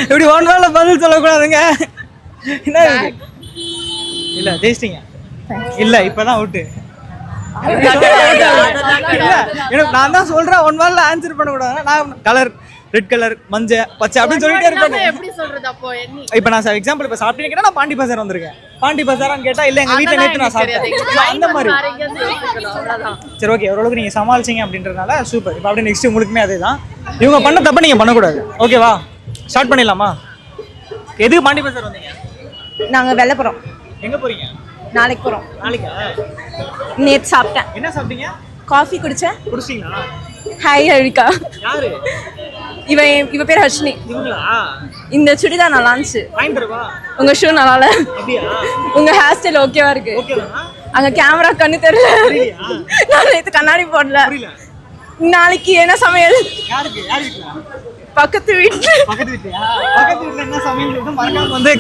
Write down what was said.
இப்படி 1 வேர்ட்ல பதில் சொல்லக்கூடாதுங்க. என்ன இல்ல ஜெயிச்சிட்டீங்க. இல்ல இப்பதான் அவுட்டு. நான் தான் சொல்றேன் 1 வேர்ட்ல ஆன்சர் பண்ணக்கூடாது. நான் கலர் ரெட் கலர் மஞ்சள் பச்சை அப்படின்னு சொல்லிட்டே இருப்பேன். எப்படி சொல்றது அப்போ இப்போ நான் எக்ஸாம்பிள் இப்போ சாப்பிட்டேன்னு கேட்டா நான் பாண்டி பஜார் வந்திருக்கேன். பாண்டி பஜாரான்னு கேட்டா இல்ல எங்க வீட்டுல நேத்து நான் சாப்பிட்டேன் அந்த மாதிரி. சரி ஓகே, ஓரளவுக்கு நீங்க சமாளிச்சீங்க அப்படின்றதுனால சூப்பர். இப்போ அப்படியே நெக்ஸ்ட் உங்களுக்குமே அதே தான். இவங்க பண்ண தப்ப நீங்க பண்ணக்கூடாது. ஓகேவா? ஸ்டார்ட் பண்ணிடலாமா? எதுக்கு பாண்டி பஜார் வந்தீங்க? நாங்க வெள்ளப்புறம். எங்க போறீங்க? நாளைக்கு போறோம். நாளைக்கா? நேத்து சாப்பிட்டேன். என்ன சாப்பிட்டீங்க? காஃபி குடிச்சேன். குடிச்சீங்களா? ஹாய் ஹரிகா. யாரு? இவ பேர் ஹர்ஷினி. இவங்களா? இந்த சுடிதார் நல்லா இருந்துச்சு. வாங்கிட்டு வரவா? உங்க ஷூ நல்லா இல்ல. அப்படியா? உங்க ஹேர் ஸ்டைல் ஓகேவா இருக்கு. ஓகேவா? அங்க கேமரா கண்ணு தெரியல. நான் நேத்து கண்ணாடி போடல. புரியல. நாளைக்கு என்ன சமையல்? யாருக்கு? யாருக்கு? பக்கத்து வீட்ல. பக்கத்து வீட்லயா? பக்கத்து வீட்ல என்ன சமையல் மறக்காம வந்து